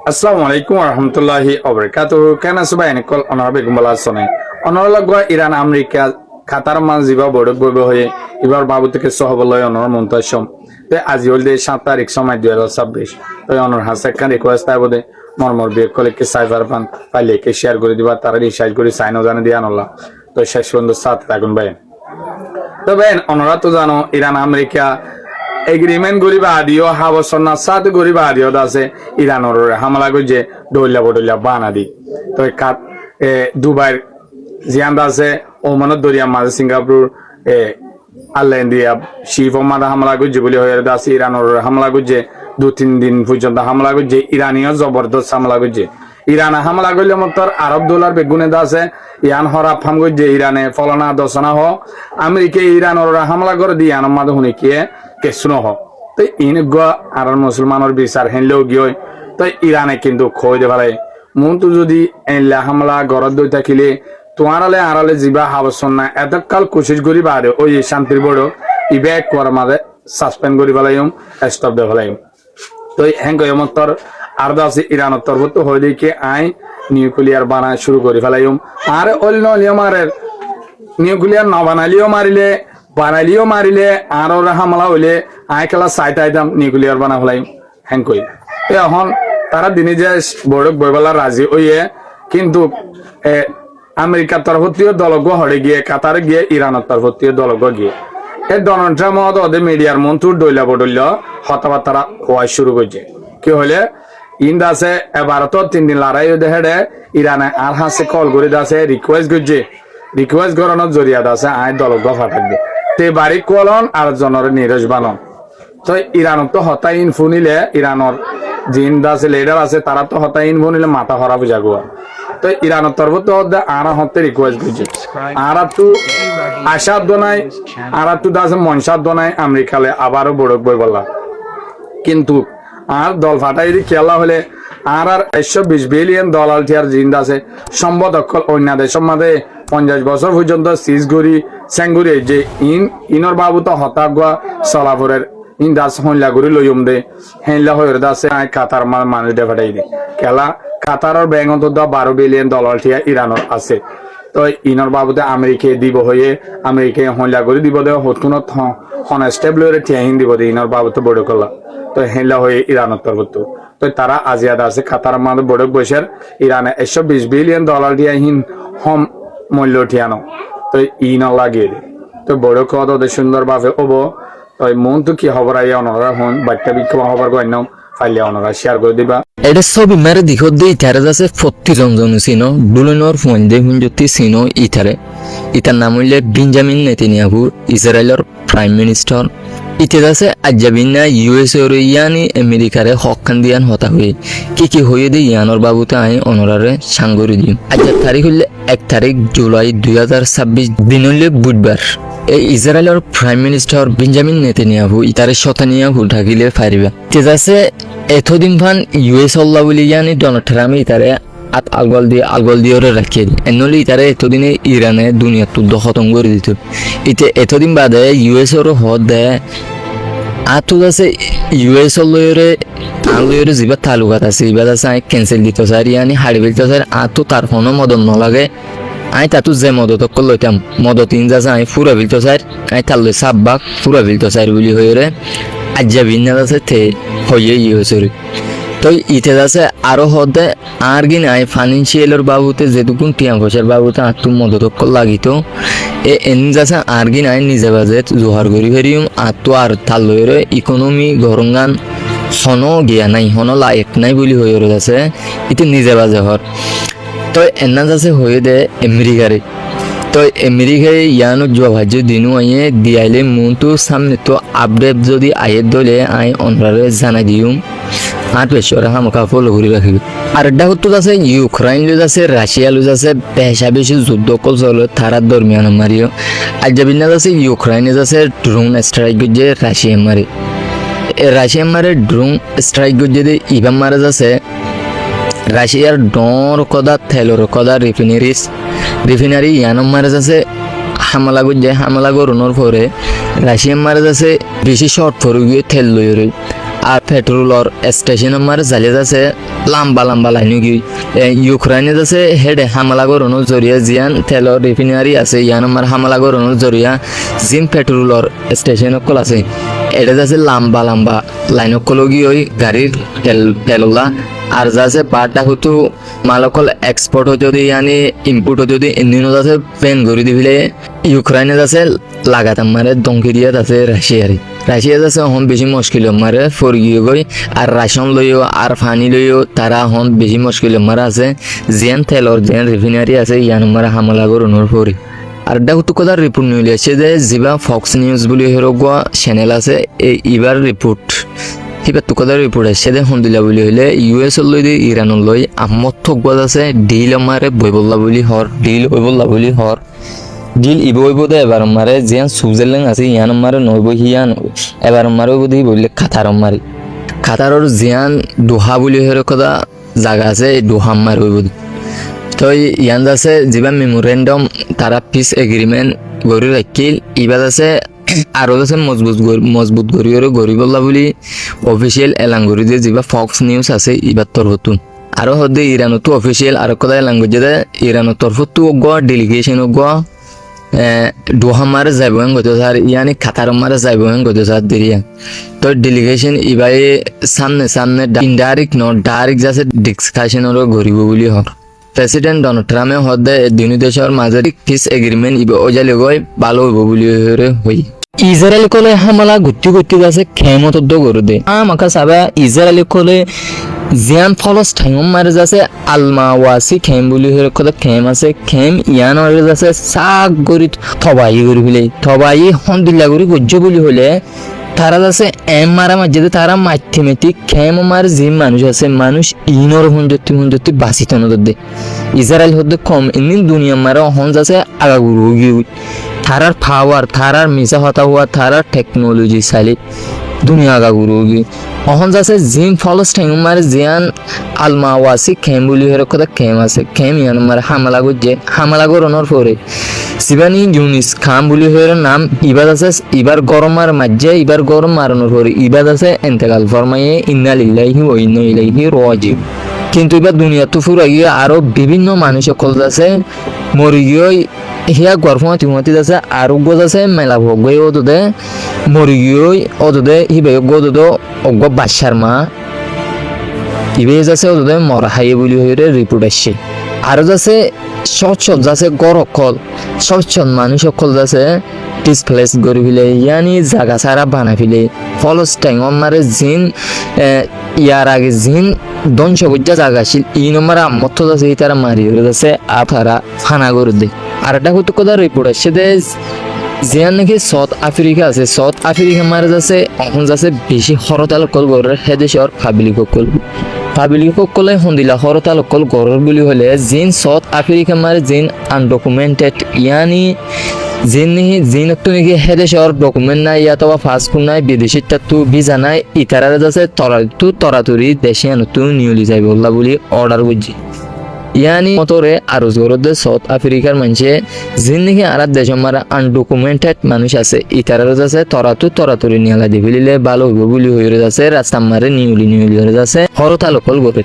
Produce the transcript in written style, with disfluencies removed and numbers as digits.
Assalamu alaikum warahmatullahi wabarakatuh. Kana subay nikol onorabe gumbala sone. Onorolagwa Iran Amerika Qatar manziba bodok bobe hoye ibar babu থেকে সহবলয় অনর মন্তসম তে আজি হলদে 7 তারিখ সময় 2026 তো অনর হাসেকান রিকোয়েস্ট আইবদে মরমর বিয়ে কলেকে সাইবার পান পাইলে কে শেয়ার করে দিবা তারা রিসাইজ করে সাইন জানে দিয়া আনলা তো শেষ পর্যন্ত সাথ থাকুন ভাই তো বেন অনরা তো জানো ইরান আমেরিকা এগ্রিমেন্ট গরিবা আদিও হাবসনা সাত গরিবা আদিও দাসে ইরানর হামলা গজে ডইলা বডইলা বানাদি তো কাত দুবাই জিয়ান দাসে ওমানত দরিয়া মাঝে সিঙ্গাপুর আল্লাহ ইন্ডিয়া শিব মাদা হামলা গজে বলি হয়ে দাসে ইরানর হামলা গজে 2-3 দিন পর্যন্ত হামলা গজে ইরানিও জবরদস্ত হামলা গজে ইরান হামলা গলে মতর আরব ডলার বেগুনে দাসে ইয়ান হরা ফাম গজে ইরানে ফলনা দশনা হ আমেরিকা ইরানর হামলা করে দিয়ে আনম মাদে হুনি কে কেসুনো হ তো ইন গো আর মুসলমানের বিচার হেনলেও গিয়ে তো ইরানে কিন্তু খই দে ভালাই মন্তু যদি এলা হামলা গরদ দই থাকিলে তোমারালে আরালে জিবা হাবসন না এতকাল কোশিশ করি বাদে ওই শান্তির বড় ইবে কর মাদে সাসপেন্ড করি ফেলাইম স্টপ দে ফেলাইম তো হেন গয় মতর আর দাসে ইরানের তরফ তো হই দিকে আই নিউক্লিয়ার বানায় শুরু করি ফেলাইম আর অন্য নিয়মারের নিউক্লিয়ার না বানালিও মারিলে আর ওরা হামলা হইলে আই খেলা সাইট আইতাম নিউক্লিয়ার বানা ফেলাইম হেন কই এখন তারা দিনে যে বড়ক বইবেলা রাজি হইয়ে কিন্তু আমেরিকার তরফতীয় দলগ হড়ে গিয়ে কাতারে গিয়ে ইরানের তরফতীয় দলগ গিয়ে এই ডোনাল্ড ট্রাম্প ওদের মিডিয়ার মন্ত্র ডইলা বডইল হতাবার্তারা হওয়া শুরু করছে কি হলে ইন্দ আছে ভারত 3 দিন লড়াই দেহে ইরানে আর হাসে কল করে দাসে রিকোয়েস্ট করানোর জরিয়া দাসে আয় দলগ ফাটাক দে তে বাড়ি কলন আর জনরে নিরজ বানন তো ইরানত তো হতাই ইনফু নিলে ইরানর জিন দাসে লিডার আছে তারা তো হতাই ইনফু নিলে মাথা হরা বুঝা গোয়া তো ইরানের তরফ তো আর হতে রিকোয়েস্ট করছে আর একটু আশা দোনাই আর একটু দাসে মনসাদ দোনাই আমেরিকালে আবারও বড়ক বই বললা কিন্তু আর দল ফাটাই খেলা হলে আর 120 বিলিয়ন ডলার টিয়ার জিন্দ আছে সম্ভব অকল অন্য দেশের মাঝে 50 বছর পর্যন্ত সিজগুড়ি সেঙ্গুরি যে ইনর বাবু তো হতাগুয়া সলাপুরের ইন দাস হইলা গুড়ি লইম দে হেনলা হয়ে দাসে আই কাতার মানুষ দে ফাটাই দে খেলা কাতারের ব্যাংক অন্তত 12 বিলিয়ন ডলার টিয়া ইরানের আছে তো ইনর বাবুতে আমেরিকায় দিব হয়ে আমেরিকায় হইলা গুড়ি দিব দে হতুনত হনস্টেবলের টিয়াহিন দিব দে ইনর বাবুতে বড় কলা তো হেনলা হয়ে ইরানের তরফ তো তারা আজিয়াদা আছে কাতার মাঝে বড় বৈশের ইরানে 120 বিলিয়ন ডলার দিয়ে হিন হম মূল্য ঠিয়ানো তো ইন লাগিয়ে তো বড় কত ওদের সুন্দর ভাবে হবো তো মন তো কি খবর আই অনরা হন বাচ্চা বিক্ষম খবর কইন ফাইলে অনরা শেয়ার করে দিবা এটা ছবি মেরে দিখো দে ইথারে আছে 40 জন সিনো ডুলনর ফোন দে হুনজতি সিনো ইতার নাম হইলে বেঞ্জামিন নেতানিয়াহু ইসরায়েলের প্রাইম মিনিস্টার ইতে আছে আজাবিনা ইউএস এর ইয়ানি আমেরিকারে হকান দিয়ান হতা হয়ে কি হয়ে দে ইয়ানর বাবুতে আই অনরারে সাঙ্গরি দিম আজকের তারিখ হইলে 1 তারিখ জুলাই 2026 দিন হইলে বুধবার এই ইসরায়েলের প্রাইম মিনিস্টার বেঞ্জামিন নেতানিয়াহু ইতারে শতানিয়াহু ঢাকিলে ফারিবা ইতে আছে এতদিন ভান ইউএস আল্লাহ বলি ইয়ানি ডোনাল্ড ট্রাম্প ইতারে আত আগল দিয়ে রাখিয়ে দিই এনলি ইতারে এতদিনে ইরানে দুনিয়া তুদ্দ খতম করে দিত ইতে এতদিন বাদে ইউএস এর হদ দেয় আতো আছে ইউএস লয়রে আলয়রে জিবা তালুকাত আছে ইবাদ আছে আই ক্যান্সেল দিত স্যার ইয়ানি হাড়ি দিত স্যার আতো তার কোনো মদন নলাগে আই তাতু যে মদত লইতাম মদত ইনজাছে আই ফুরা বিলতো স্যার আই তাললে সাববাক ফুরা বিলতো স্যার বলি হইরে আজ্জা ভিন্না আছে তে হইয়ে ইউএস এর তো ইতে আছে আরো হদে আর গিন আই ফাইন্যান্সিয়ালের বাবুতে যেটুকুন টিয়া পয়সার বাবুতে আত্ম মদত লাগিত এন যাচ্ছে আর গিন আই নিজে বাজে জোহার করি ফেরিম আত্ম আর তাল লইরে ইকোনমি গরঙ্গান হন গিয়া নাই হন লায়ক নাই বলি হয়ে যাচ্ছে ইতে নিজে বাজে হর তো এনা যাচ্ছে হয়ে দে আমেরিকারে তো আমেরিকায় ইয়ানো জোয়া ভাজ্য দিনও আইয়ে দিয়াইলে মনটো সামনে তো আপডেট যদি আয়ের দলে আই অনরারে জানাই দিম আর পেশরা হামকা ফলো করে রাখবে আর এটা হতো আছে ইউক্রেন লুজ আছে রাশিয়া লুজ আছে বেশি যুদ্ধ কল চলে তারার দরমিয়ান মারিও আর যাবিনা আছে ইউক্রেন আছে ড্রোন স্ট্রাইক যে রাশিয়া মারে ড্রোন স্ট্রাইক যদি ইভাম মারা যাচ্ছে রাশিয়ার ডর কদা তেলর কদা রিফিনারি ইয়ানম মারা যাচ্ছে হামলা গরুনোর পরে রাশিয়ান মারা যাচ্ছে বেশি শর্ট ফরে গিয়ে তেল লইরে আর পেট্রোলর স্টেশন মারে জ্বালিয়ে যাচ্ছে লম্বা লম্বা লাইন গিয়ে ইউক্রেনে যাচ্ছে হেডে হামলা করানোর জরিয়া জিয়ান তেলর রিফিনারি আছে ইয়ান আমার হামলা করানোর জরিয়া জিম পেট্রোলর স্টেশন কল আছে এটা যাচ্ছে লম্বা লম্বা লাইন কল গিয়ে ওই গাড়ির তেললা আর যাচ্ছে বারটা হতো মালকল এক্সপোর্ট হতে যদি ইয়ানি ইম্পোর্ট হতে যদি ইন্ডিয়ান যাচ্ছে পেন করে দিবিলে ইউক্রেনে যাচ্ছে লাগাতার মারে দমকি দিয়ে যাচ্ছে রাশিয়া যাচ্ছে হন বেশি মুশকিল মারে ফর গিয়ে গই আর রাশন লইও আর পানি লইও তারা হন বেশি মুশকিল মারা আছে যেন তেলর যেন রিফিনারি আছে ইয়ান মারা হামলা করুনোর পরে আর এটা হতো কথা রিপোর্ট নিয়ে আছে যে যিবা ফক্স নিউজ বুলি হেরোগোয়া চ্যানেল আছে এই ইবার রিপোর্ট এবার তো কথা রিপোর্ট আসছে দে হন্দিলা বুলি হইলে ইউএস লই দিয়ে ইরান লই আমত থকবাদ আছে ডিল আমারে বই বললা বুলি হর ডিল হই বললা বুলি হর ডিল ইবই বোধ এবার মারে যেন সুইজারল্যান্ড আছে ইয়ান মারে নইব হিয়ান এবার মারে বোধ বললে খাতারর জিয়ান দোহা বুলি হেরো কথা জায়গা আছে দোহা মার হইব তো ইয়ান আছে যিবা মেমোরেন্ডাম তারা পিস এগ্রিমেন্ট গড়ি রাখিল ইবাদ আছে আরো আছে মজবুত গড়ি বললা বুলি অফিসিয়াল এলান গড়ি দিয়ে যিবা ফক্স নিউজ আছে ইবার তরফতুন আরো হদে ইরানতো অফিসিয়াল আর কথা এলান গড়ি দিয়ে ইরানের তরফতো গোয়া ডেলিগেশন গোয়া দোহা মারে যাইব গত স্যার ইয়ানি খাতার মারে যাইব গত স্যার দেরিয়া তো ডেলিগেশন ইবাই সামনে ডাইরেক্ট যাচ্ছে ডিসকাশনের ঘুরিব বুলি হর প্রেসিডেন্ট ডোনাল্ড ট্রাম্পে হদে দুই দেশের মাঝে পিস এগ্রিমেন্ট ইবে ওজালে গই ভালো হইব বুলি হই ইসরায়েল কলে হামলা গুটি যাচ্ছে খেমত গরু দে আমাকে চাবা ইসরায়েল কলে জিয়ান ফলস ঠেঙম মারে যাচ্ছে আলমাওয়াসি খেম বুলি কথা খেম আছে খেম ইয়ান যাচ্ছে চাক গরি থবাই গরি ফেলে থবাই হন্দিল্লা গরি গজ্য বুলি হলে তারা যাচ্ছে এম মারা মাঝে তারা ম্যাথমেটিক খেম মার যে মানুষ আছে মানুষ ইনর হুঞ্জতি বাঁচিত নদে ইসরায়েল হতে কম এমনি দুনিয়া মারা হন যাচ্ছে আগাগুরু গিয়ে তারার পাওয়ার তারার মিশা হতা হওয়া তারার টেকনোলজি চালি দুনিয়া আগাগুরু গিয়ে অহন যাচ্ছে জিম ফলস ঠেঙ মারে জিয়ান আলমাওয়াসি খেম বুলি হের কথা খেম আছে খেম ইয়ান মারে হামলা গরনোর পরে সিবানি ইউনিস খাম বুলি হের নাম ইবাদ আছে ইবার গরম আর মাঝে ইবার গরম মারানোর পরে ইবাদ আছে এন্তেকাল ফরমাইয়ে ইন্না লিল্লাহি ওয়া ইন্না ইলাইহি রাজিউন কিন্তু এবার দুনিয়া তো ফুরা গিয়ে আরো বিভিন্ন মানুষ সকল আছে মরি গিয়ে হিয়া গর্ভমতি আছে আরো গোজ আছে মেলা ভোগ গই ওদে মরি গিয়ে ওদে হিবে গোদ অজ্ঞ বাদশার মা ইবে যাচ্ছে ওদে মরা হাইয়ে বুলি হইরে রিপোর্ট আসছে আরো যাচ্ছে সচ্ছল যাচ্ছে গরকল সচ্ছল মানুষ সকল যাচ্ছে ডিসপ্লেস গড়ি ফেলে ইয়ানি জাগা সারা বানা ফেলে ফলস টাইম মারে জিন ইয়ার আগে জিন ধ্বংস বুঝা জাগা ছিল ই নম্বর মত যাচ্ছে এই তারা মারি যাচ্ছে আপনারা ফানা করে দেয় আর একটা হতো কথা রিপোর্ট আসছে দে জিয়ান নাকি সাউথ আফ্রিকা আছে সাউথ আফ্রিকা মারে যাচ্ছে এখন যাচ্ছে বেশি হরতাল কল গড়ের হেদেশর পাবলিক কলে হন্দিলা হরতাল কল গড়ের বুলি হলে জিন সাউথ আফ্রিকা মারে জিন আনডকুমেন্টেড ইয়ানি জিন তো নাকি হেদেশর ডকুমেন্ট নাই ইয়াতো পাসপোর্ট নাই বিদেশিত তো ভিসা নাই ইতারা যাচ্ছে তরাতুরি দেশে আনতো নিউলি যাইব বুলি অর্ডার বুঝছি ইয়ানি মতরে আরো জোরদে সাউথ আফ্রিকার মানুষে জিন্দিগি আর দেশ মারা আনডকুমেন্টেড মানুষ আছে ইতারা যাচ্ছে তরাতুরি নিয়ালা দি ফেলিলে ভালো হইব বুলি হয়ে যাচ্ছে রাস্তা মারে নিউলি হয়ে যাচ্ছে হরতাল কল গড়ে